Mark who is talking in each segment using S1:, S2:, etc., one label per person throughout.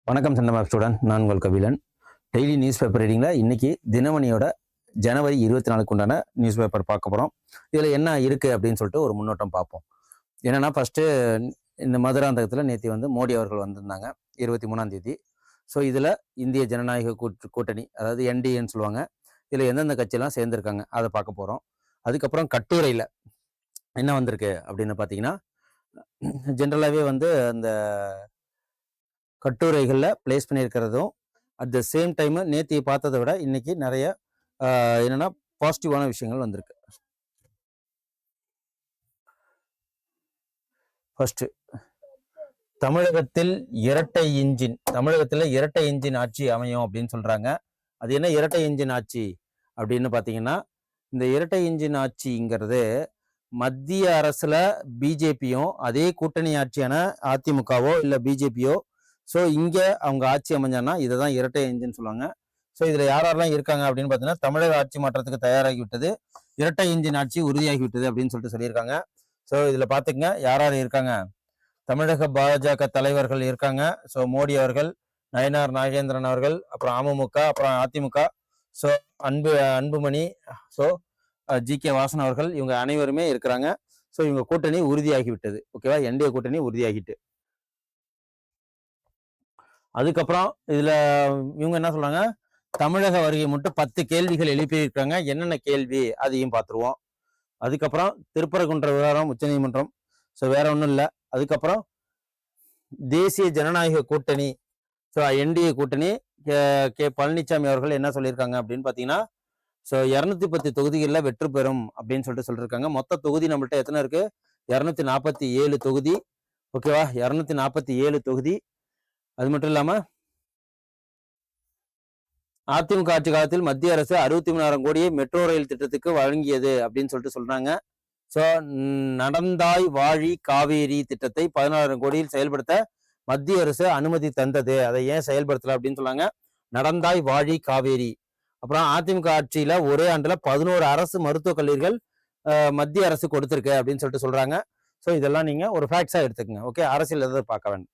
S1: வணக்கம் சண்டமார்க் ஸ்டூடெண்ட், நான் உங்கள் கபிலன். டெய்லி நியூஸ் பேப்பர் ரீடிங்கில் இன்றைக்கி தினமணியோட ஜனவரி 24 உண்டான நியூஸ் பேப்பர் பார்க்க போகிறோம். இதில் என்ன இருக்குது அப்படின்னு சொல்லிட்டு ஒரு முன்னோட்டம் பார்ப்போம். என்னென்னா, ஃபஸ்ட்டு இந்த மதுராந்தகத்தில் நேற்று மோடி அவர்கள் வந்திருந்தாங்க 23ஆம் தேதி. ஸோ இதில் இந்திய ஜனநாயக கூட்டணி, அதாவது என்டிஏன்னு சொல்லுவாங்க, இதில் எந்தெந்த கட்சியெல்லாம் சேர்ந்துருக்காங்க அதை பார்க்க போகிறோம். அதுக்கப்புறம் கட்டுரையில் என்ன வந்திருக்கு அப்படின்னு பார்த்தீங்கன்னா, ஜென்ரலாகவே அந்த கட்டுரைகளில் பிளேஸ் பண்ணியிருக்கிறதும் அட் த சேம் டைமு நேற்று பார்த்ததை விட இன்னைக்கு நிறைய என்னென்னா பாசிட்டிவான விஷயங்கள் வந்திருக்கு. ஃபர்ஸ்ட், தமிழகத்தில் இரட்டை இன்ஜின் ஆட்சி அமையும் அப்படின்னு சொல்றாங்க. அது என்ன இரட்டை இன்ஜின் ஆட்சி அப்படின்னு பார்த்தீங்கன்னா, இந்த இரட்டை இன்ஜின் ஆட்சிங்கிறது மத்திய அரசுல பிஜேபியும் அதே கூட்டணி ஆட்சியான அதிமுகவோ இல்லை பிஜேபியோ, ஸோ இங்கே அவங்க ஆட்சி அமைஞ்சான்னா இதை தான் இரட்டை இன்ஜின் சொல்லுவாங்க. ஸோ இதில் யாரெல்லாம் இருக்காங்க அப்படின்னு பார்த்தீங்கன்னா, தமிழக ஆட்சி மாற்றத்துக்கு தயாராகி விட்டது, இரட்டை இன்ஜின் ஆட்சி உறுதியாகி விட்டது அப்படின்னு சொல்லிட்டு சொல்லியிருக்காங்க. ஸோ இதில் பார்த்துக்கங்க யார் யார் இருக்காங்க. தமிழக பாஜக தலைவர்கள் இருக்காங்க. ஸோ மோடி அவர்கள், நயனார் நாகேந்திரன் அவர்கள், அப்புறம் அமமுக, அப்புறம் AIADMK, so Anbumani, so G K. Vasan அவர்கள், இவங்க அனைவருமே இருக்கிறாங்க. ஸோ இவங்க கூட்டணி உறுதியாகி விட்டது. ஓகேவா, என்டிஏ கூட்டணி உறுதியாகிட்டு. அதுக்கப்புறம் இதுல இவங்க என்ன சொல்றாங்க, தமிழக வருகை மட்டும் 10 கேள்விகள் எழுப்பியிருக்காங்க. என்னென்ன கேள்வி அதையும் பார்த்துருவோம். அதுக்கப்புறம் திருப்பரங்குன்ற விவகாரம் உச்சநீதிமன்றம், ஸோ வேற ஒன்றும் இல்லை. அதுக்கப்புறம் தேசிய ஜனநாயக கூட்டணி, ஸோ என்டிஏ கூட்டணி, கே பழனிசாமி அவர்கள் என்ன சொல்லியிருக்காங்க அப்படின்னு பார்த்தீங்கன்னா, ஸோ 210 தொகுதிகளில் வெற்றி பெறும் அப்படின்னு சொல்லிட்டு சொல்லியிருக்காங்க. மொத்த தொகுதி நம்மள்ட்ட எத்தனை இருக்கு, 247 தொகுதி. ஓகேவா, 247 தொகுதி. அது மட்டும் இல்லாம அதிமுக ஆட்சி காலத்தில் மத்திய அரசு 63,000 கோடியை மெட்ரோ ரயில் திட்டத்துக்கு வழங்கியது அப்படின்னு சொல்லிட்டு சொல்றாங்க. ஸோ நடந்தாய் வாழி காவேரி திட்டத்தை 16,000 கோடியில் செயல்படுத்த மத்திய அரசு அனுமதி தந்தது, அதை ஏன் செயல்படுத்தல அப்படின்னு சொன்னாங்க. நடந்தாய் வாழி காவேரி. அப்புறம் அதிமுக ஆட்சியில ஒரே ஆண்டுல 11 அரசு மருத்துவக் கல்லூரிகள் மத்திய அரசு கொடுத்திருக்கு அப்படின்னு சொல்லிட்டு சொல்றாங்க. ஸோ இதெல்லாம் நீங்க ஒரு ஃபேக்ட்ஸா எடுத்துக்கங்க. ஓகே, அரசியல் எதாவது பார்க்க வேண்டாம்.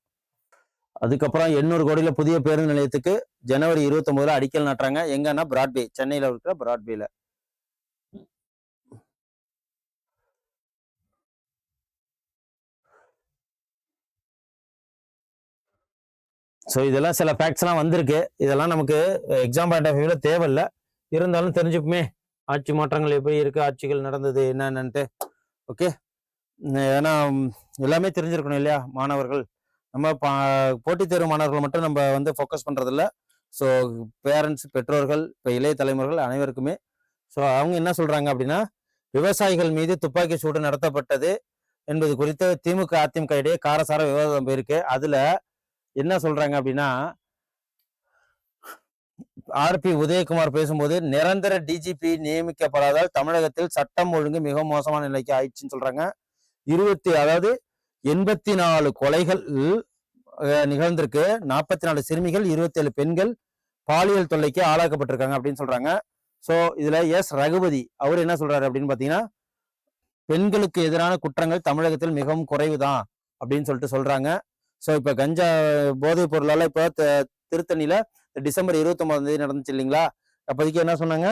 S1: அதுக்கப்புறம் 800 கோடியில புதிய பேருந்து நிலையத்துக்கு ஜனவரி 29 அடிக்கல் நாட்டுறாங்க. எங்கன்னா பிராட்வே, சென்னையில இருக்கிற பிராட்வேல. ஸோ இதெல்லாம் சில ஃபேக்ட்ஸ்லாம் வந்திருக்கு. இதெல்லாம் நமக்கு எக்ஸாம் பாயிண்ட் ஆஃப் வியூல தேவையில்லை, இருந்தாலும் தெரிஞ்சுக்குமே ஆட்சி மாற்றங்கள் எப்படி இருக்கு, ஆட்சிகள் நடந்தது என்னன்னுட்டு. ஓகே, ஏன்னா எல்லாமே தெரிஞ்சிருக்கணும் இல்லையா மாணவர்கள். நம்ம போட்டித் தேர்வு மாணவர்கள் மட்டும் நம்ம ஃபோக்கஸ் பண்றதில்ல. ஸோ பேரண்ட்ஸ், பெற்றோர்கள், இப்போ இளைய தலைமுறைகள் அனைவருக்குமே. ஸோ அவங்க என்ன சொல்றாங்க அப்படின்னா, விவசாயிகள் மீது துப்பாக்கி சூடு நடத்தப்பட்டது என்பது குறித்து திமுக அதிமுக இடையே காரசார விவாதம் போயிருக்கு. அதுல என்ன சொல்றாங்க அப்படின்னா, ஆர்பி உதயகுமார் பேசும்போது நிரந்தர டிஜிபி நியமிக்கப்படாதால் தமிழகத்தில் சட்டம் ஒழுங்கு மிக மோசமான நிலைக்கு ஆயிடுச்சுன்னு சொல்றாங்க. 84 கொலைகள் நிகழ்ந்திருக்கு, 44 சிறுமிகள், 27 பெண்கள் பாலியல் தொல்லைக்கு ஆளாக்கப்பட்டிருக்காங்க அப்படின்னு சொல்றாங்க. ஸோ இதுல எஸ் ரகுபதி அவர் என்ன சொல்றாரு அப்படின்னு பாத்தீங்கன்னா, பெண்களுக்கு எதிரான குற்றங்கள் தமிழகத்தில் மிகவும் குறைவுதான் அப்படின்னு சொல்லிட்டு சொல்றாங்க. ஸோ இப்ப கஞ்சா போதைப் பொருளால இப்போ திருத்தணியில டிசம்பர் 29ஆம் தேதி நடந்துச்சு இல்லைங்களா, அப்போதைக்கு என்ன சொன்னாங்க,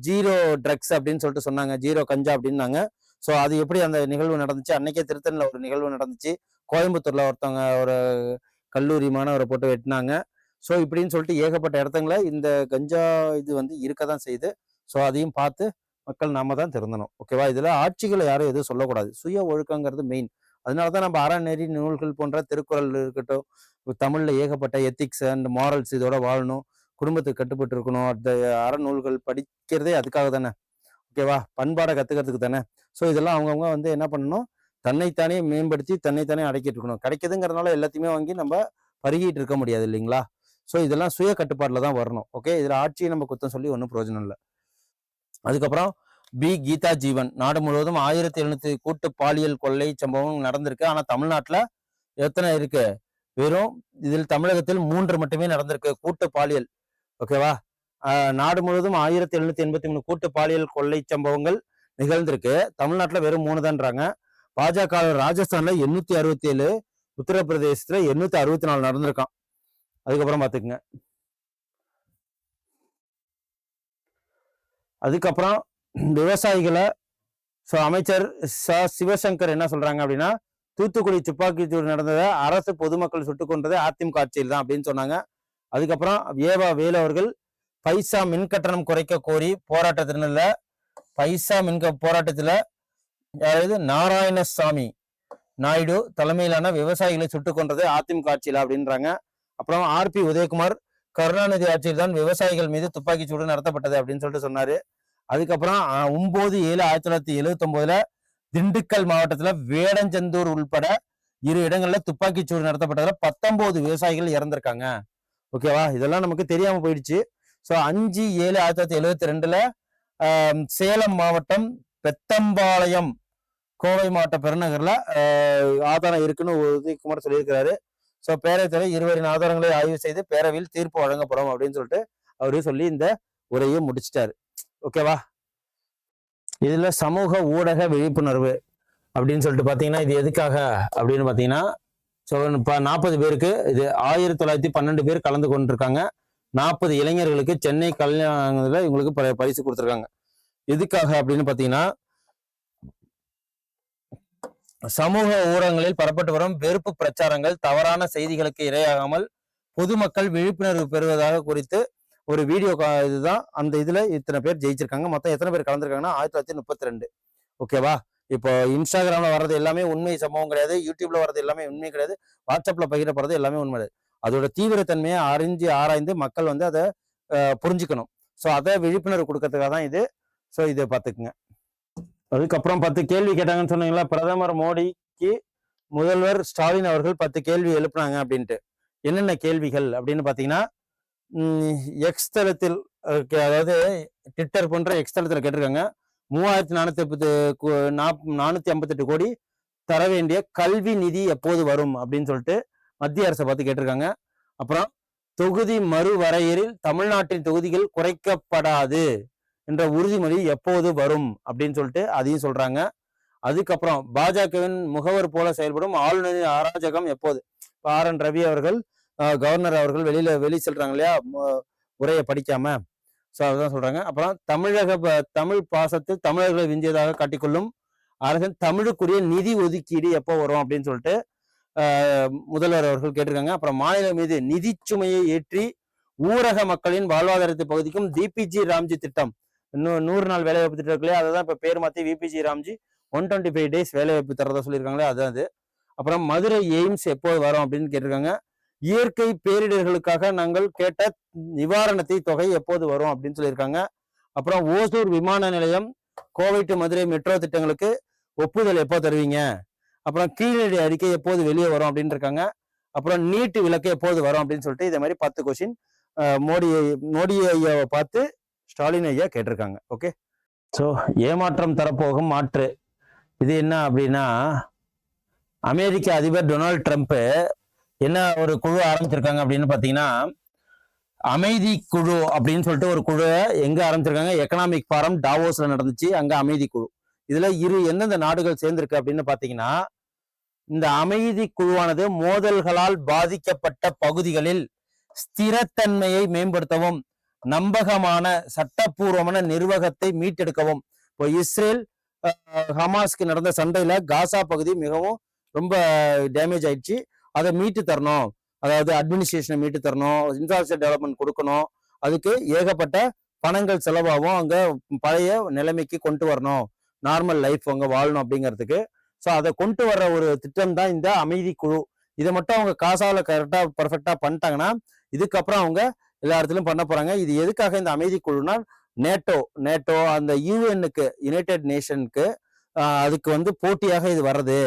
S1: 0 ட்ரக்ஸ் அப்படின்னு சொல்லிட்டு சொன்னாங்க, 0 கஞ்சா அப்படின்னாங்க. ஸோ அது எப்படி அந்த நிகழ்வு நடந்துச்சு, அன்னைக்கே திருத்தணியில் ஒரு நிகழ்வு நடந்துச்சு, கோயம்புத்தூர்ல ஒருத்தவங்க ஒரு கல்லூரி மாணவரை போட்டு வெட்டினாங்க. ஸோ இப்படின்னு சொல்லிட்டு ஏகப்பட்ட இடத்துங்கள இந்த கஞ்சா இது இருக்க தான் செய்யுது. ஸோ அதையும் பார்த்து மக்கள் நாம தான் திருந்தணும். ஓகேவா, இதுல ஆட்சிகளை யாரும் எதுவும் சொல்லக்கூடாது, சுய ஒழுக்கங்கிறது மெயின். அதனாலதான் நம்ம அறநெறி நூல்கள் போன்ற திருக்குறள் இருக்கட்டும், தமிழ்ல ஏகப்பட்ட எத்திக்ஸ் அண்ட் மாரல்ஸ் இதோட வாழணும், குடும்பத்துக்கு கட்டுப்பட்டு இருக்கணும், அந்த அறநூல்கள் படிக்கிறதே அதுக்காக தானே. ஓகேவா, பண்பாடை கத்துக்கிறதுக்கு தானே. ஸோ இதெல்லாம் அவங்கவுங்க என்ன பண்ணணும், தன்னைத்தானே மேம்படுத்தி தன்னைத்தானே அடக்கிட்டு இருக்கணும். கிடைக்குதுங்கிறதுனால எல்லாத்தையுமே வாங்கி நம்ம பருகிட்டு இருக்க முடியாது இல்லைங்களா. ஸோ இதெல்லாம் சுய கட்டுப்பாட்டில் தான் வரணும். ஓகே, இதில் ஆட்சியை நம்ம குத்தம் சொல்லி ஒன்றும் பிரயோஜனம் இல்லை. அதுக்கப்புறம் கீதா ஜீவன், நாடு முழுவதும் 1700 கூட்டு பாலியல் கொள்ளை சம்பவம் நடந்திருக்கு. ஆனா தமிழ்நாட்டில் எத்தனை இருக்கு, வெறும் இதில் தமிழகத்தில் 3 மட்டுமே நடந்திருக்கு கூட்டு பாலியல். ஓகேவா, நாடு முழுவதும் 1783 கூட்டு பாலியல் கொள்ளை சம்பவங்கள் நிகழ்ந்திருக்கு, தமிழ்நாட்டில் வெறும் 3 தான்றாங்க. பாஜக ராஜஸ்தான்ல 867, உத்தரப்பிரதேசத்துல 864 நடந்திருக்கான். அதுக்கப்புறம் பார்த்துக்குங்க. அதுக்கப்புறம் விவசாயிகளை அமைச்சர் சிவசங்கர் என்ன சொல்றாங்க அப்படின்னா, தூத்துக்குடி துப்பாக்கிச்சூடு நடந்ததை அரசு பொதுமக்கள் சுட்டுக் கொண்டது அதிமுக ஆட்சியில் தான் அப்படின்னு சொன்னாங்க. அதுக்கப்புறம் வேலு அவர்கள் பைசா மின் கட்டணம் குறைக்க கோரி போராட்டத்தினால பைசா போராட்டத்துல அதாவது நாராயணசாமி நாயுடு தலைமையிலான விவசாயிகளை சுட்டுக் கொண்டது அதிமுக ஆட்சியில் அப்படின்றாங்க. அப்புறம் RP உதயகுமார் கருணாநிதி ஆட்சியில் தான் விவசாயிகள் மீது துப்பாக்கி சூடு நடத்தப்பட்டது அப்படின்னு சொல்லிட்டு சொன்னாரு. அதுக்கப்புறம் 9/7/1979 திண்டுக்கல் மாவட்டத்துல வேடஞ்சந்தூர் உள்பட 2 இடங்கள்ல துப்பாக்கி சூடு நடத்தப்பட்டதுல 19 விவசாயிகள் இறந்திருக்காங்க. ஓகேவா, இதெல்லாம் நமக்கு தெரியாம போயிடுச்சு. 5/7/1972 சேலம் மாவட்டம் பெத்தம்பாளையம் கோவை மாவட்ட பெருநகர்ல ஆதாரம் இருக்குன்னு உதயகுமார் சொல்லியிருக்கிறாரு. பேரவைத்துறை 2 ஆதாரங்களை ஆய்வு செய்து பேரவையில் தீர்ப்பு வழங்கப்படும் அப்படின்னு சொல்லிட்டு அவரு சொல்லி இந்த உரையை முடிச்சிட்டாரு. ஓகேவா, இதுல சமூக ஊடக விழிப்புணர்வு அப்படின்னு சொல்லிட்டு பாத்தீங்கன்னா இது எதுக்காக அப்படின்னு பாத்தீங்கன்னா 40 பேருக்கு இது 1912 பேர் கலந்து கொண்டிருக்காங்க. 40 இளைஞர்களுக்கு சென்னை கல்யாணத்துல இவங்களுக்கு பரிசு கொடுத்துருக்காங்க. எதுக்காக அப்படின்னு பாத்தீங்கன்னா சமூக ஊடகங்களில் பரப்பட்டு வரும் வெறுப்பு பிரச்சாரங்கள் தவறான செய்திகளுக்கு இரையாகாமல் பொதுமக்கள் விழிப்புணர்வு பெறுவதாக குறித்து ஒரு வீடியோ இதுதான். அந்த இதுல இத்தனை பேர் ஜெயிச்சிருக்காங்க. மொத்தம் எத்தனை பேர் கலந்துருக்காங்கன்னா 1932. ஓகேவா, இப்போ இன்ஸ்டாகிராம்ல வர்றது எல்லாமே உண்மை சம்பவம் கிடையாது, யூடியூப்ல வர்றது எல்லாமே உண்மை கிடையாது, வாட்ஸ்அப்ல பகிரப்படுறது எல்லாமே உண்மை கிடையாது. அதோட தீவிரத்தன்மையை ஆராய்ந்து மக்கள் வந்து அதை புரிஞ்சுக்கணும். அதை விழிப்புணர்வு கொடுக்கறதுக்காக தான் இது. இதை பார்த்துக்குங்க. அதுக்கப்புறம் 10 கேள்வி கேட்டாங்கன்னு சொன்னீங்களா, பிரதமர் மோடிக்கு முதல்வர் ஸ்டாலின் அவர்கள் 10 கேள்வி எழுப்புனாங்க அப்படின்ட்டு. என்னென்ன கேள்விகள் அப்படின்னு பாத்தீங்கன்னா, எக்ஸ் தளத்தில் அதாவது ட்விட்டர் போன்ற எக்ஸ் தளத்தில் கேட்டிருக்காங்க. 3458 கோடி தர வேண்டிய கல்வி நிதி எப்போது வரும் அப்படின்னு சொல்லிட்டு மத்திய அரசை பார்த்து கேட்டிருக்காங்க. அப்புறம் தொகுதி மறுவரையறையில் தமிழ்நாட்டின் தொகுதிகள் குறைக்கப்படாது என்ற உறுதிமொழி எப்போது வரும் அப்படின்னு சொல்லிட்டு அதையும் சொல்றாங்க. அதுக்கப்புறம் பாஜகவின் முகவர் போல செயல்படும் ஆளுநரின் அராஜகம் எப்போது? RN ரவி அவர்கள் கவர்னர் அவர்கள் வெளி செல்றாங்க இல்லையா உரையை படிக்காம, அதான் சொல்றாங்க. அப்புறம் தமிழ் பாசத்தில் தமிழர்களை விஞ்சியதாக காட்டிக்கொள்ளும் அரசின் தமிழுக்குரிய நிதி ஒதுக்கீடு எப்போ வரும் அப்படின்னு சொல்லிட்டு முதல்வர் அவர்கள் கேட்டிருக்காங்க. அப்புறம் மாநிலம் மீது நிதி சுமையை ஏற்றி ஊரக மக்களின் வாழ்வாதாரத்தை பகுதிக்கும் DPG ராம்ஜி திட்டம், இன்னும் 100 நாள் வேலைவாய்ப்பு திட்டம் இருக்கு இல்லையா, அதான் இப்ப பேர் மாத்தி VPG ராம்ஜி 125 days வேலைவாய்ப்பு தரதா சொல்லியிருக்காங்களே அதான் அது. அப்புறம் மதுரை எய்ம்ஸ் எப்போது வரும் அப்படின்னு கேட்டிருக்காங்க. இயற்கை பேரிடர்களுக்காக நாங்கள் கேட்ட நிவாரணத்தை தொகை எப்போது வரும் அப்படின்னு சொல்லியிருக்காங்க. அப்புறம் ஓசூர் விமான நிலையம் கோவை டு மதுரை மெட்ரோ திட்டங்களுக்கு ஒப்புதல் எப்போ தருவீங்க? அப்புறம் கீழடி அறிக்கை எப்போது வெளியே வரும் அப்படின்னு இருக்காங்க. அப்புறம் நீட்டு விலக்கு எப்போது வரும் அப்படின்னு சொல்லிட்டு இதே மாதிரி 10 கொஸ்டின் மோடி ஐயாவை பார்த்து ஸ்டாலின் ஐயா கேட்டிருக்காங்க. ஓகே, ஏமாற்றம் தரப்போகும் மாற்று இது என்ன அப்படின்னா, அமெரிக்க அதிபர் டொனால்ட் ட்ரம்ப் என்ன ஒரு குழு ஆரம்பிச்சிருக்காங்க அப்படின்னு பாத்தீங்கன்னா, அமைதி குழு அப்படின்னு சொல்லிட்டு ஒரு குழு எங்க ஆரம்பிச்சிருக்காங்க, எக்கனாமிக் ஃபாரம் டாவோஸ்ல நடந்துச்சு, அங்க அமைதி குழு. இதுல எந்தெந்த நாடுகள் சேர்ந்திருக்கு அப்படின்னு பாத்தீங்கன்னா, இந்த அமைதி குழுவானது மோதல்களால் பாதிக்கப்பட்ட பகுதிகளில் ஸ்திரத்தன்மையை மேம்படுத்தவும் நம்பகமான சட்டப்பூர்வமான நிர்வாகத்தை மீட்டெடுக்கவும். இப்போ இஸ்ரேல் ஹமாஸ்க்கு நடந்த சண்டையில காசா பகுதி மிகவும் ரொம்ப டேமேஜ் ஆயிடுச்சு, அதை மீட்டு தரணும், அதாவது அட்மினிஸ்ட்ரேஷனை மீட்டு தரணும், இன்ஃப்ராஸ்ட்ரக்சர் டெவலப்மெண்ட் கொடுக்கணும், அதுக்கு ஏகப்பட்ட பணங்கள் செலவாகும், அங்க பழைய நிலைமைக்கு கொண்டு வரணும், நார்மல் லைஃப் அங்க வாழணும் அப்படிங்கிறதுக்கு. அதை கொண்டு வர்ற ஒரு திட்டம் தான் இந்த அமைதி குழு. இதை மட்டும் அவங்க காசால கரெக்டா பர்ஃபெக்டா பண்ணிட்டாங்கன்னா இதுக்கப்புறம் அவங்க எல்லா இடத்துலயும் பண்ண போறாங்க. இது எதுக்காக இந்த அமைதி குழுனா, நேட்டோ அந்த யுஎன்னுக்கு யுனைடெட் நேஷனுக்கு அதுக்கு வந்து போட்டியாக இது வர்றது.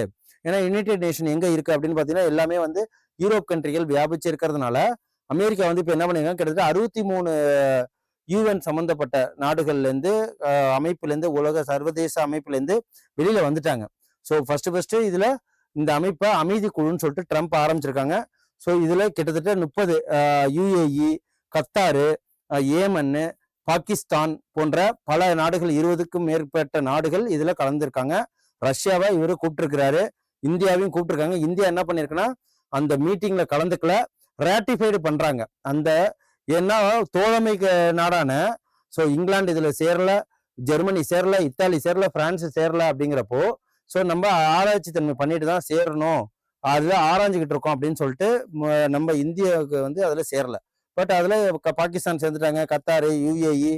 S1: ஏன்னா யுனைடெட் நேஷன் எங்க இருக்கு அப்படின்னு பாத்தீங்கன்னா எல்லாமே வந்து யூரோப் கண்ட்ரிகள் வியாபிச்சு இருக்கிறதுனால அமெரிக்கா வந்து இப்ப என்ன பண்ணிருக்காங்க, கிட்டத்தட்ட 63 யுஎன் சம்பந்தப்பட்ட நாடுகள்ல இருந்து அமைப்புல இருந்து உலக சர்வதேச அமைப்புல இருந்து வெளியில வந்துட்டாங்க. ஃபர்ஸ்ட் இதுல இந்த அமைப்பை அமைதி குழுன்னு சொல்லிட்டு ட்ரம்ப் ஆரம்பிச்சிருக்காங்க. இதுல கிட்டத்தட்ட 30 UAE, கத்தாரு, ஏமன், பாகிஸ்தான் போன்ற பல நாடுகள் 20க்கும் மேற்பட்ட நாடுகள் இதுல கலந்துருக்காங்க. ரஷ்யாவை இவரு கூப்பிட்டுருக்கிறாரு, இந்தியாவையும் கூப்பிட்டுருக்காங்க. இந்தியா என்ன பண்ணிருக்குன்னா அந்த மீட்டிங்ல கலந்துக்கல, ராட்டிஃபைடு பண்றாங்க. அந்த ஏன்னா தோழமை நாடான ஸோ இங்கிலாந்து இதுல சேரல, ஜெர்மனி சேரல, இத்தாலி சேரல, பிரான்ஸ் சேரல அப்படிங்கிறப்போ ஸோ நம்ம ஆராய்ச்சி தன்மை பண்ணிட்டு தான் சேரணும், அதுல ஆராய்ஞ்சிக்கிட்டு இருக்கோம் அப்படின்னு சொல்லிட்டு நம்ம இந்தியாவுக்கு வந்து அதுல சேரல. பட் அதுல பாகிஸ்தான் சேர்ந்துட்டாங்க, கத்தாரு, யுஏஇ,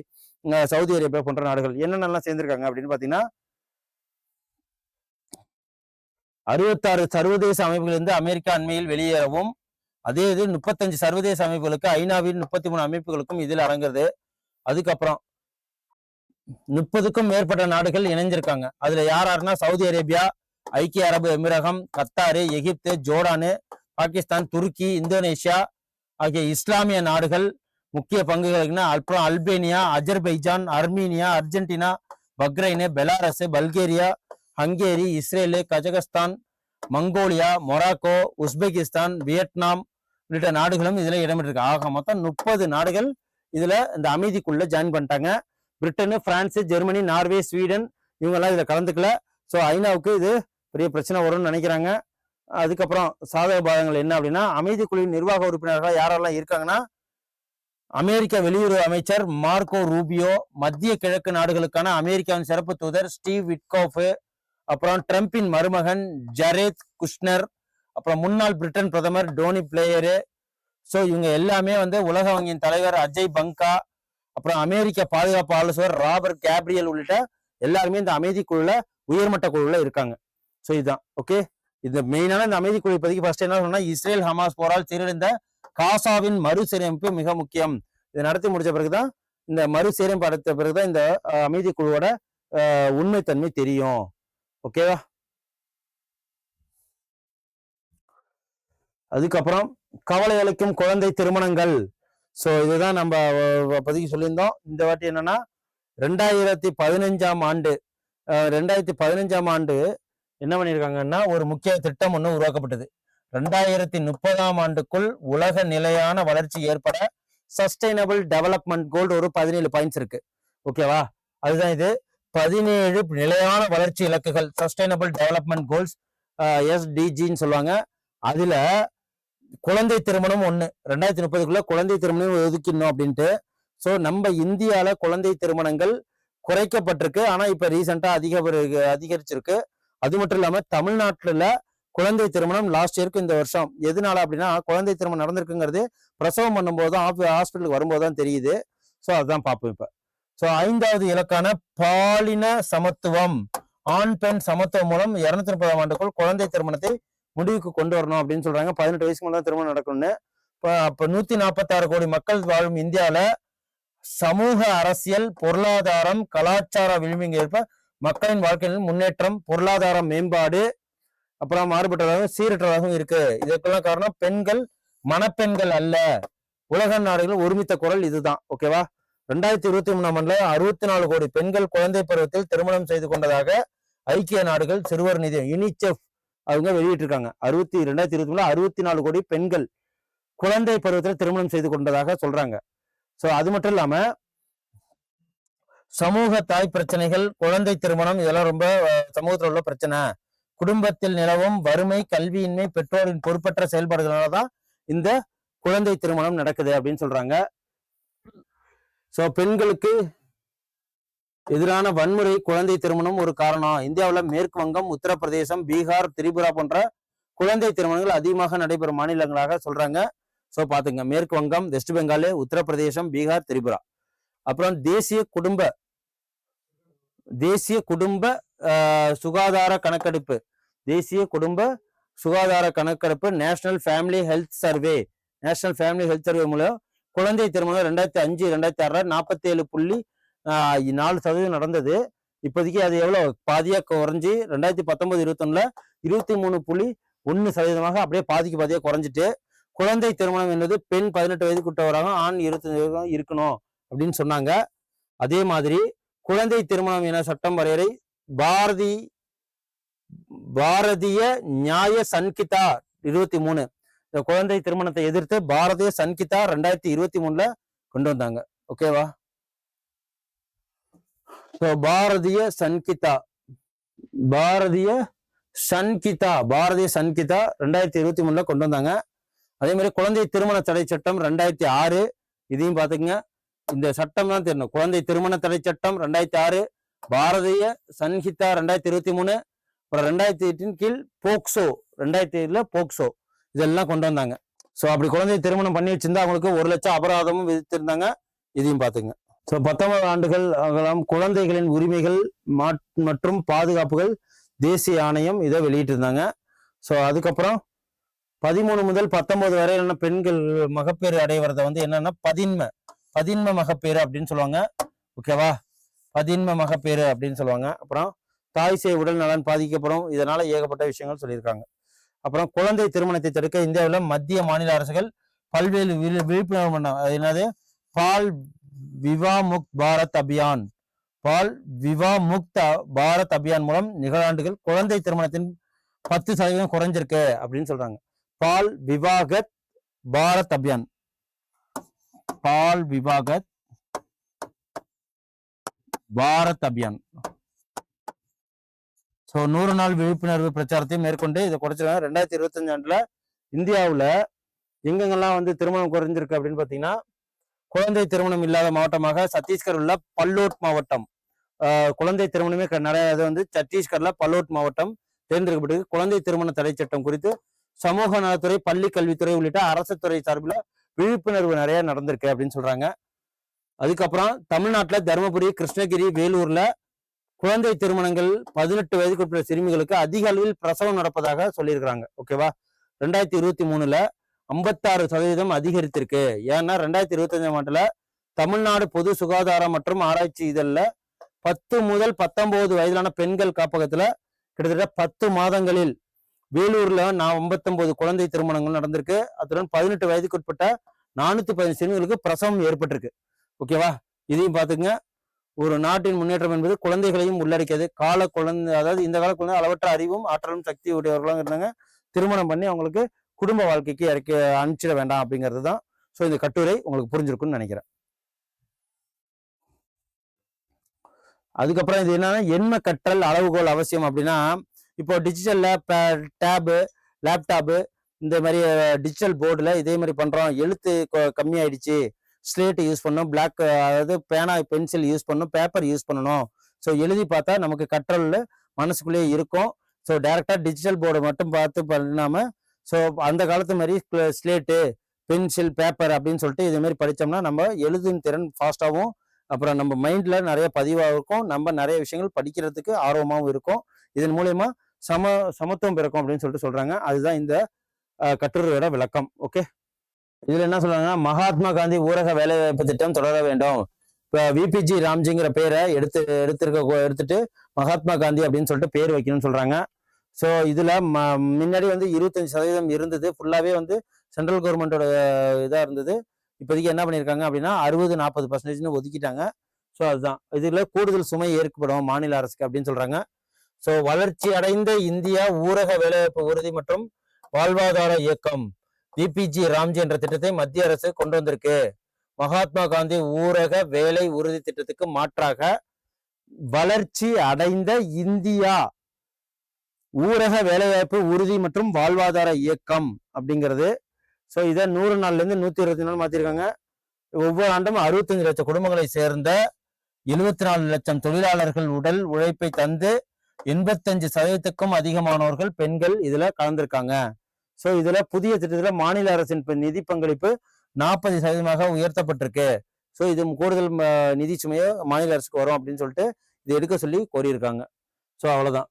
S1: சவுதி அரேபியா போன்ற நாடுகள் என்னென்னலாம் சேர்ந்திருக்காங்க அப்படின்னு பாத்தீங்கன்னா 66 சர்வதேச அமைப்புகளிலிருந்து அமெரிக்கா அண்மையில் வெளியேறவும், அதே இது 35 சர்வதேச அமைப்புகளுக்கு, ஐநாவின் 33 அமைப்புகளுக்கும் இதில் அடங்குறது. அதுக்கப்புறம் 30க்கும் மேற்பட்ட நாடுகள் இணைஞ்சிருக்காங்க. அதுல யாருன்னா சவுதி அரேபியா, ஐக்கிய அரபு எமிரகம், கத்தாரு, எகிப்து, ஜோர்டானு, பாகிஸ்தான், துருக்கி, இந்தோனேஷியா ஆகிய இஸ்லாமிய நாடுகள் முக்கிய பங்குகளுக்குன்னா அப்புறம் Albania, Azerbaijan, Armenia, Argentina, Bahrain, Belarus, Bulgaria, Hungary, Israel, Kazakhstan, Mongolia, Morocco, Uzbekistan, Vietnam உள்ளிட்ட நாடுகளும் இதுல இடம்பெற்றிருக்கு. ஆக மொத்தம் 30 நாடுகள் இதுல இந்த அமைதிக்குள்ள ஜாயின் பண்ணிட்டாங்க. Britain, France, Germany, Norway, Sweden இவங்க எல்லாம் இதுல கலந்துக்கல. ஸோ ஐநாவுக்கு இது பெரிய பிரச்சனை வரும்னு நினைக்கிறாங்க. அதுக்கப்புறம் சாதக பாதங்கள் என்ன அப்படின்னா, அமைதி குழுவின் நிர்வாக உறுப்பினர்கள் யாரெல்லாம் இருக்காங்கன்னா, அமெரிக்க வெளியுறவு அமைச்சர் மார்க்கோ ரூபியோ, மத்திய கிழக்கு நாடுகளுக்கான அமெரிக்காவின் சிறப்பு தூதர் ஸ்டீவ் விட்கோஃப், அப்புறம் ட்ரம்பின் மருமகன் ஜரேத் குஷ்னர், அப்புறம் முன்னாள் பிரிட்டன் பிரதமர் டோனி பிளேயரு. ஸோ இவங்க எல்லாமே வந்து உலக வங்கியின் தலைவர் அஜய் பங்கா, அப்புறம் அமெரிக்க பாதுகாப்பு ஆலோசகர் ராபர்ட் கேப்ரியல் உள்ளிட்ட எல்லாருமே இந்த அமைதி குழுல உயர்மட்ட குழுல இருக்காங்க. ஸோ இதுதான் ஓகே. இந்த மெயினான இந்த அமைதி குழு இப்போதைக்கு ஃபர்ஸ்ட் என்ன சொன்னா, இஸ்ரேல் ஹமாஸ் போரால் சீரழிந்த காசாவின் மறுசீரமைப்பு மிக முக்கியம். இதை நடத்தி முடிச்ச பிறகுதான், இந்த மறுசீரமைப்பு அடுத்த பிறகுதான் இந்த அமைதி குழுவோட உண்மைத்தன்மை தெரியும். ஓகேவா? அதுக்கப்புறம் கவலை அளிக்கும் குழந்தை திருமணங்கள். ஸோ இதுதான் நம்ம பதிவு சொல்லியிருந்தோம். இந்த வாட்டி என்னன்னா 2015ஆம் ஆண்டு 2015ஆம் ஆண்டு என்ன பண்ணியிருக்காங்கன்னா, ஒரு முக்கிய திட்டம் ஒன்று உருவாக்கப்பட்டது. 2030ஆம் ஆண்டுக்குள் உலக நிலையான வளர்ச்சி ஏற்பட சஸ்டைனபிள் டெவலப்மெண்ட் கோல் ஒரு 17 பாயிண்ட்ஸ் இருக்கு. ஓகேவா? அதுதான் இது 17 நிலையான வளர்ச்சி இலக்குகள், சஸ்டைனபிள் டெவலப்மெண்ட் கோல்ஸ், SDGன்னு சொல்லுவாங்க. அதுல குழந்தை திருமணம் ஒண்ணு 2030க்குள்ள குழந்தை திருமணம் ஒதுக்கணும் அப்படின்ட்டு. ஸோ நம்ம இந்தியால குழந்தை திருமணங்கள் குறைக்கப்பட்டிருக்கு. ஆனா இப்ப ரீசெண்டா அதிகரிச்சிருக்கு. அது மட்டும் இல்லாம தமிழ்நாட்டுல குழந்தை திருமணம் லாஸ்ட் இயருக்கு இந்த வருஷம் எதனால அப்படின்னா, குழந்தை திருமணம் நடந்திருக்குங்கிறது பிரசவம் பண்ணும்போது ஹாஸ்பிட்டலுக்கு வரும்போது தான் தெரியுது. ஸோ அதுதான் பார்ப்போம் இப்ப. ஸோ 5வது இலக்கான பாலின சமத்துவம், ஆண் பெண் சமத்துவம் மூலம் 230ஆம் ஆண்டுக்குள் குழந்தை திருமணத்தை முடிவுக்கு கொண்டு வரணும் அப்படின்னு சொல்றாங்க. 18 வயசுக்கு மேல தான் திருமணம் நடக்கணும்னு. அப்ப 146 கோடி மக்கள் வாழும் இந்தியாவில சமூக, அரசியல், பொருளாதாரம், கலாச்சார விளிம்பிற்கு ஏற்ப மக்களின் வாழ்க்கையில் முன்னேற்றம், பொருளாதார மேம்பாடு, அப்புறம் மாறுபட்டதாகவும் சீரற்றதாகவும் இருக்கு. இதற்கெல்லாம் காரணம் பெண்கள் மணப்பெண்கள் அல்ல. உலக நாடுகள் ஒருமித்த குரல் இதுதான். ஓகேவா? 2023ஆம் ஆண்டுல 64 கோடி பெண்கள் குழந்தை பருவத்தில் திருமணம் செய்து கொண்டதாக ஐக்கிய நாடுகள் சிறுவர் நிதியம் யுனிசெஃப் அவங்க வெளியிட்டிருக்காங்க. 2023 64 கோடி பெண்கள் குழந்தை பருவத்தில் திருமணம் செய்து கொண்டதாக சொல்றாங்க. ஸோ அது மட்டும் இல்லாம சமூக தாய் பிரச்சனைகள், குழந்தை திருமணம் இதெல்லாம் ரொம்ப சமூகத்தில் உள்ள பிரச்சனை. குடும்பத்தில் நிலவும் வறுமை, கல்வியின்மை, பெற்றோரின் பொறுப்பற்ற செயல்பாடுகளாலதான் இந்த குழந்தை திருமணம் நடக்குது அப்படின்னு சொல்றாங்க. ஸோ பெண்களுக்கு எதிரான வன்முறை, குழந்தை திருமணம் ஒரு காரணம். இந்தியாவில் மேற்கு வங்கம், உத்தரப்பிரதேசம், பீகார், திரிபுரா போன்ற குழந்தை திருமணங்கள் அதிகமாக நடைபெறும் மாநிலங்களாக சொல்றாங்க. ஸோ பாத்துங்க, மேற்கு வங்கம், வெஸ்ட் பெங்கால், உத்தரப்பிரதேசம், பீகார், திரிபுரா. அப்புறம் தேசிய குடும்ப சுகாதார கணக்கெடுப்பு, தேசிய குடும்ப சுகாதார கணக்கெடுப்பு, நேஷனல் ஃபேமிலி ஹெல்த் சர்வே மூலம் குழந்தை திருமணம் 2005, 2006 47.4% நடந்தது. இப்போதைக்கு அது எவ்வளவு பாதியா குறைஞ்சி 2019-21 23.1% அப்படியே பாதிக்கு பாதியா குறைஞ்சிட்டு, குழந்தை திருமணம் என்பது பெண் 18 வயதுக்குட்டவராக, ஆண் 25 இருக்கணும் அப்படின்னு சொன்னாங்க. அதே மாதிரி குழந்தை திருமணம் என சட்டம் வரையறை பாரதிய நியாய சன்கிதா 23 இந்த குழந்தை திருமணத்தை எதிர்த்து பாரதிய சன்கிதா 2023 கொண்டு வந்தாங்க. ஓகேவா? பாரதிய சன்கிதா 2023 கொண்டு வந்தாங்க. அதே மாதிரி குழந்தை திருமண தடை சட்டம் 2006, இதையும் பாத்துக்கங்க. இந்த சட்டம் தான் தெரியணும். குழந்தை திருமண தடை சட்டம் 2006, பாரதிய சன்ஹிதா 2023, அப்புறம் 2008 கீழ் போக்சோ 2007 போக்சோ, இதெல்லாம் கொண்டு வந்தாங்க. ஸோ அப்படி குழந்தை திருமணம் பண்ணி வச்சிருந்தா அவங்களுக்கு 1 லட்சம் அபராதமும் விதித்திருந்தாங்க. இதையும் பாத்துங்க. ஸோ 19 ஆண்டுகள் அகலாம் குழந்தைகளின் உரிமைகள் மற்றும் பாதுகாப்புகள் தேசிய ஆணையம் இதை வெளியிட்டு இருந்தாங்க. ஸோ அதுக்கப்புறம் 13 முதல் 19 வரையிலான பெண்கள் மகப்பேறு அடைவதை வந்து என்னன்னா பதின்ம மகப்பேறு அப்படின்னு சொல்லுவாங்க. ஓகேவா, பதின்ம மகப்பேறு அப்படின்னு சொல்லுவாங்க. அப்புறம் தாய் சேய் உடல் நலன் பாதிக்கப்படும், இதனால ஏகப்பட்ட விஷயங்கள் சொல்லியிருக்காங்க. அப்புறம் குழந்தை திருமணத்தை தடுக்க இந்தியாவில் மத்திய மாநில அரசுகள் பல்வேறு விழிப்புணர்வு பண்ண, அது என்னது, பால் விவா முக்த் பாரத் அபியான், பால் விவா முக்த் பாரத் அபியான் மூலம் நிகழாண்டுகள் குழந்தை திருமணத்தின் 10% குறைஞ்சிருக்கு அப்படின்னு சொல்றாங்க. பால் விவாகத் பாரத் அபியான், பால் விவாகத் பாரத் அபியான். ஸோ 100 நாள் விழிப்புணர்வு பிரச்சாரத்தையும் மேற்கொண்டு இதை குறைச்சிருக்காங்க. 2025 ஆண்டுல இந்தியாவில் எங்கெங்கெல்லாம் வந்து திருமணம் குறைஞ்சிருக்கு அப்படின்னு பார்த்தீங்கன்னா, குழந்தை திருமணம் இல்லாத மாவட்டமாக சத்தீஸ்கர் உள்ள பல்லோட் மாவட்டம், குழந்தை திருமணமே நிறைய இது வந்து சத்தீஸ்கர்ல பல்லோட் மாவட்டம் தேர்ந்தெடுக்கப்பட்டு குழந்தை திருமண தடை சட்டம் குறித்து சமூக நலத்துறை, பள்ளி கல்வித்துறை உள்ளிட்ட அரசு துறை சார்பில் விழிப்புணர்வு நிறைய நடந்திருக்கு அப்படின்னு சொல்றாங்க. அதுக்கப்புறம் தமிழ்நாட்டில் தருமபுரி, கிருஷ்ணகிரி, வேலூர்ல குழந்தை திருமணங்கள் 18 வயதுக்குட்பட்ட சிறுமிகளுக்கு அதிக அளவில் பிரசவம் நடப்பதாக சொல்லியிருக்கிறாங்க. ஓகேவா, 2023ல 56% அதிகரித்திருக்கு. ஏன்னா 2025 ஆண்டுல தமிழ்நாடு பொது சுகாதாரம் மற்றும் ஆராய்ச்சி இதழில் 10 முதல் 19 வயதிலான பெண்கள் காப்பகத்துல கிட்டத்தட்ட 10 மாதங்களில் வேலூர்ல 59 குழந்தை திருமணங்கள் நடந்திருக்கு. அத்துடன் 18 வயதுக்குட்பட்ட 415 சிறுமிகளுக்கு பிரசவம் ஏற்பட்டிருக்கு. ஓகேவா, இதையும் பாத்துங்க. ஒரு நாட்டின் முன்னேற்றம் என்பது குழந்தைகளையும் உள்ளடக்கியது. அதாவது இந்த கால குழந்தை அளவற்ற அறிவும் ஆற்றலும் சக்தி உடையவர்களும் இருந்தாங்க. திருமணம் பண்ணி அவங்களுக்கு குடும்ப வாழ்க்கைக்கு அனுப்பிச்சிட வேண்டாம் அப்படிங்கிறது தான். ஸோ இந்த கட்டுரை உங்களுக்கு புரிஞ்சிருக்குன்னு நினைக்கிறேன். அதுக்கப்புறம் இது என்னன்னா, எண்ம கற்றல் அளவுகோல் அவசியம் அப்படின்னா, இப்போ டிஜிட்டல்ல டேபு, லேப்டாப்பு, இந்த மாதிரி டிஜிட்டல் போர்டுல இதே மாதிரி பண்றோம், எழுத்து கம்மியாயிடுச்சு, ஸ்லேட் யூஸ் பண்ணணும், பிளாக் அதாவது பேனா பென்சில் யூஸ் பண்ணணும், பேப்பர் யூஸ் பண்ணணும். ஸோ எழுதி பார்த்தா நமக்கு கற்றல் மனசுக்குள்ளேயே இருக்கும். ஸோ டைரக்டா டிஜிட்டல் போர்டை மட்டும் பார்த்து பண்ணாம, ஸோ அந்த காலத்து மாதிரி ஸ்லேட்டு, பென்சில், பேப்பர் அப்படின்னு சொல்லிட்டு இதே மாதிரி படித்தோம்னா நம்ம எழுதும் திறன் ஃபாஸ்டாகவும், அப்புறம் நம்ம மைண்ட்ல நிறைய பதிவாக இருக்கும், நம்ம நிறைய விஷயங்கள் படிக்கிறதுக்கு ஆர்வமாகவும் இருக்கும். இதன் மூலயமா சமத்துவம் பிறக்கும் அப்படின்னு சொல்லிட்டு சொல்றாங்க. அதுதான் இந்த கட்டுரையோட விளக்கம். ஓகே, இதுல என்ன சொல்றாங்கன்னா, மகாத்மா காந்தி ஊரக வேலைவாய்ப்பு திட்டம் தொடர வேண்டும். இப்போ விபிஜி ராம்ஜிங்கிற பேரை எடுத்துட்டு மகாத்மா காந்தி அப்படின்னு சொல்லிட்டு பேர் வைக்கணும்னு சொல்றாங்க. ஸோ இதுல முன்னாடி வந்து 25% இருந்தது, ஃபுல்லாவே வந்து சென்ட்ரல் கவர்மெண்டோட இதா இருந்தது. இப்போதைக்கு என்ன பண்ணியிருக்காங்க அப்படின்னா 60-40% ஒதுக்கிட்டாங்க. ஸோ அதுதான் இதுல கூடுதல் சுமை ஏற்படும் மாநில அரசுக்கு அப்படின்னு சொல்றாங்க. ஸோ வளர்ச்சி அடைந்த இந்தியா ஊரக வேலைவாய்ப்பு உறுதி மற்றும் வாழ்வாதார இயக்கம் விபிஜி ராம்ஜி என்ற திட்டத்தை மத்திய அரசு கொண்டு வந்திருக்கு. மகாத்மா காந்தி ஊரக வேலை உறுதி திட்டத்துக்கு மாற்றாக வளர்ச்சி அடைந்த இந்தியா ஊரக வேலைவாய்ப்பு உறுதி மற்றும் வாழ்வாதார இயக்கம் அப்படிங்கிறது. ஸோ இதை 100 நாள்ல இருந்து 120 நாள் மாத்திருக்காங்க. ஒவ்வொரு ஆண்டும் 65 லட்சம் குடும்பங்களை சேர்ந்த 74 லட்சம் தொழிலாளர்கள் உடல் உழைப்பை தந்து 85%க்கும் அதிகமானவர்கள் பெண்கள் இதுல கலந்திருக்காங்க. ஸோ இதுல புதிய திட்டத்துல மாநில அரசின் நிதி பங்களிப்பு 40% உயர்த்தப்பட்டிருக்கு. ஸோ இது கூடுதல் நிதி சுமையை மாநில அரசுக்கு வரும் அப்படின்னு சொல்லிட்டு இதை எடுக்க சொல்லி கோரியிருக்காங்க. ஸோ அவ்வளவுதான்.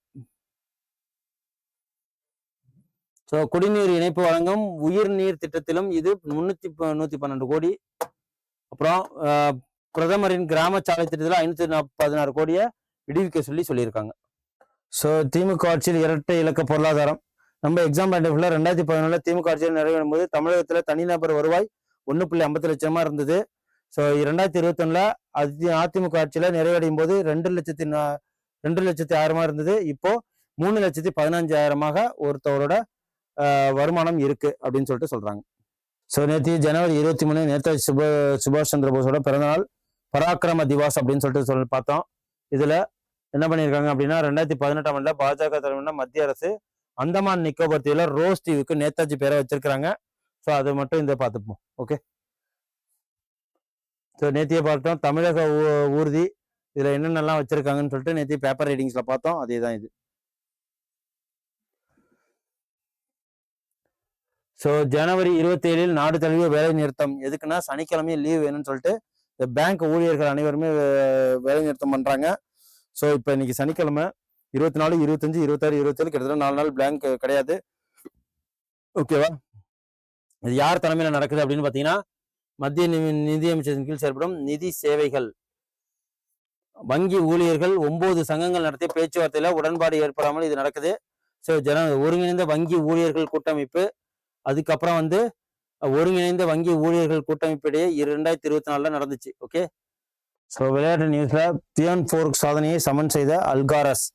S1: ஸோ குடிநீர் இணைப்பு வழங்கும் உயிர்நீர் திட்டத்திலும் இது 112 கோடி. அப்புறம் பிரதமரின் கிராம சாலை திட்டத்தில் 516 கோடியை விடுவிக்க சொல்லியிருக்காங்க. ஸோ திமுக ஆட்சியில் இரட்டை இலக்க பொருளாதாரம். நம்ம எக்ஸாம் பாயிண்ட் 2014 திமுக ஆட்சியில் நிறைவேறும் போது தமிழகத்துல தனிநபர் வருவாய் 1.50 லட்சமா இருந்தது. ஸோ 2021 அதிமுக ஆட்சியில நிறைவடையும் போது 2,06,000 இருந்தது. இப்போ 3,15,000 ஒருத்தவரோட வருமானம் இருக்கு அப்படின்னு சொல்லிட்டு சொல்றாங்க. ஸோ நேற்று ஜனவரி 23 நேதாஜி சுபாஷ் சந்திர போஸோட பிறந்தநாள், பராக்கிரம திவாஸ் அப்படின்னு சொல்லிட்டு பார்த்தோம். இதுல என்ன பண்ணியிருக்காங்க அப்படின்னா 2018ஆம் ஆண்டுல பாஜக தலைமையில மத்திய அரசு அந்தமான் நிக்கோபர் தீவுல ரோஸ் தீவுக்கு நேதாஜி பேரை வச்சிருக்கிறாங்க. ஸோ அதை மட்டும் இந்த பார்த்துப்போம். ஓகே, ஸோ நேத்தியே பார்த்தோம் தமிழக ஊர்தி இதில் என்னென்னலாம் வச்சுருக்காங்கன்னு சொல்லிட்டு நேற்று பேப்பர் ரீடிங்ஸில் பார்த்தோம். அதே தான் இது. ஸோ ஜனவரி 27 நாடு தழுவிய வேலை நிறுத்தம். எதுக்குன்னா சனிக்கிழமையும் லீவ் வேணும்னு சொல்லிட்டு இந்த பேங்க் ஊழியர்கள் அனைவருமே வேலை நிறுத்தம் பண்ணுறாங்க. ஸோ இப்போ இன்னைக்கு சனிக்கிழமை 24, 25, 26, 27 கிட்டத்தட்ட 4 நாள் பேங்க் கிடையாது. ஓகேவா? இது யார் தலைமையில் நடக்குது அப்படின்னு பார்த்தீங்கன்னா மத்திய நிதியமைச்சரின் கீழ் செயல்படும் நிதி சேவைகள் வங்கி ஊழியர்கள் 9 சங்கங்கள் நடத்திய பேச்சுவார்த்தையில உடன்பாடு ஏற்படாமல் இது நடக்குது. ஸோ ஒருங்கிணைந்த வங்கி ஊழியர்கள் கூட்டமைப்பு, அதுக்கப்புறம் வந்து ஒருங்கிணைந்த வங்கி ஊழியர்கள் கூட்டமைப்பிடையே 2024 நடந்துச்சு. ஓகே, ஸோ விளையாட்டு நியூஸ்ல பியான் ஃபோர்க் சாதனையை சமன் செய்த அல்காரஸ்.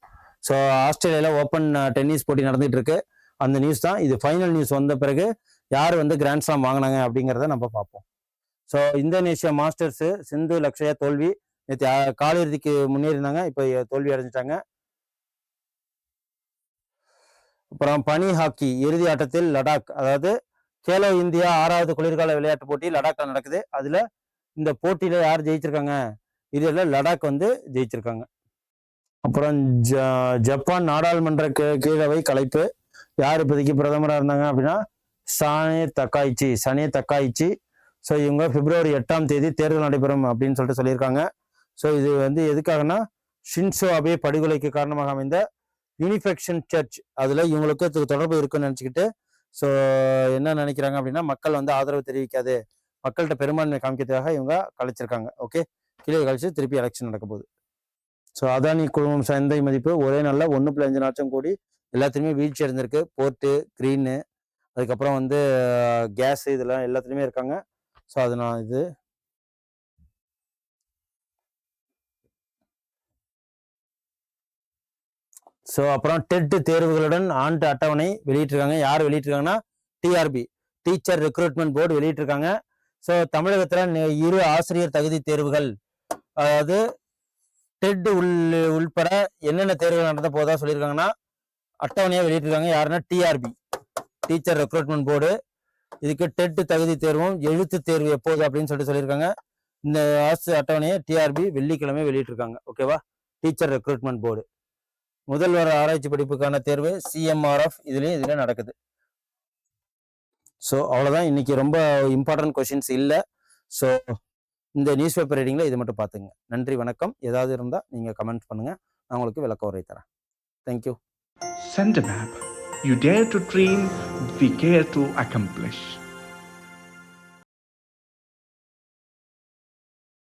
S1: ஸோ ஆஸ்திரேலியால ஓப்பன் டென்னிஸ் போட்டி நடந்துட்டு இருக்கு. அந்த நியூஸ் தான் இது. ஃபைனல் நியூஸ் வந்த பிறகு யார் வந்து கிராண்ட் ஸ்லாம் வாங்கினாங்க அப்படிங்கிறத நம்ம பார்ப்போம். ஸோ இந்தோனேஷியா மாஸ்டர்ஸ் சிந்து லக்ஷயா தோல்வி. நேற்று காலிறுதிக்கு முன்னேறினாங்க, இப்போ தோல்வி அடைஞ்சிட்டாங்க. அப்புறம் பனி ஹாக்கி இறுதி ஆட்டத்தில் லடாக், அதாவது கேலோ இந்தியா 6வது குளிர்கால விளையாட்டு போட்டி லடாக்ல நடக்குது. அதுல இந்த போட்டியில யார் ஜெயிச்சிருக்காங்க? இதுல லடாக் வந்து ஜெயிச்சிருக்காங்க. அப்புறம் ஜப்பான் நாடாளுமன்ற கீழவை கலைப்பு. யார் இப்போதைக்கு பிரதமராக இருந்தாங்க அப்படின்னா சனே தக்காய்ச்சி. ஸோ இவங்க பிப்ரவரி 8ஆம் தேதி தேர்தல் நடைபெறும் அப்படின்னு சொல்லிட்டு சொல்லியிருக்காங்க. ஸோ இது வந்து எதுக்காகனா ஷின்சோ அபே படுகொலைக்கு காரணமாக அமைந்த யூனிஃபெக்ஷன் சர்ச் அதில் இவங்களுக்கு தொடர்பு இருக்குன்னு நினச்சிக்கிட்டு ஸோ என்ன நினைக்கிறாங்க அப்படின்னா மக்கள் வந்து ஆதரவு தெரிவிக்காது, மக்கள்கிட்ட பெரும்பான்மை காமிக்கிறதுக்காக இவங்க கழிச்சிருக்காங்க. ஓகே, கீழே கழிச்சு திருப்பி எலெக்ஷன் நடக்க போகுது. ஸோ அதானி குழுமம் சந்தை மதிப்பு ஒரே நாளில் 1.5 லட்சம் கோடி எல்லாத்துலேயுமே வீழ்ச்சி அடைஞ்சிருக்கு. போர்ட்டு, க்ரீனு, அதுக்கப்புறம் வந்து கேஸு, இதெல்லாம் எல்லாத்துலேயுமே இருக்காங்க. ஸோ அது நான் இது ஸோ அப்புறம் டெட் தேர்வுகளுடன் ஆண்டு அட்டவணை வெளியிட்டிருக்காங்க. யார் வெளியிட்டிருக்காங்கன்னா டிஆர்பி, டீச்சர் ரெக்ரூட்மெண்ட் போர்டு வெளியிட்டிருக்காங்க. ஸோ தமிழகத்தில் 2 ஆசிரியர் தகுதி தேர்வுகள், அதாவது டெட் உள்பட என்னென்ன தேர்வுகள் நடந்த போதா சொல்லியிருக்காங்கன்னா அட்டவணையாக வெளியிட்டிருக்காங்க. யாருன்னா டிஆர்பி, டீச்சர் ரெக்ரூட்மெண்ட் போர்டு. இதுக்கு டெட் தகுதி தேர்வும் எழுத்து தேர்வு எப்போது அப்படின்னு சொல்லியிருக்காங்க. இந்த அட்டவணையை டிஆர்பி வெள்ளிக்கிழமை வெளியிட்டிருக்காங்க. ஓகேவா? Teacher recruitment board. முதல்வர் ஆராய்ச்சி படிப்புக்கான தேர்வு சிஎம்ஆர்எஃப் இதுல நடக்குது. ஸோ அவ்வளோதான், இன்னைக்கு ரொம்ப இம்பார்ட்டன்ட் கொஸ்டின்ஸ் இல்லை. ஸோ இந்த நியூஸ் பேப்பர் ரீடிங்ல இது மட்டும் பார்த்துங்க. நன்றி, வணக்கம். ஏதாவது இருந்தால் நீங்கள் கமெண்ட் பண்ணுங்க, நான் உங்களுக்கு விளக்க உரை தரேன். Thank you.
S2: Send a map. You dare to dream, we care to accomplish.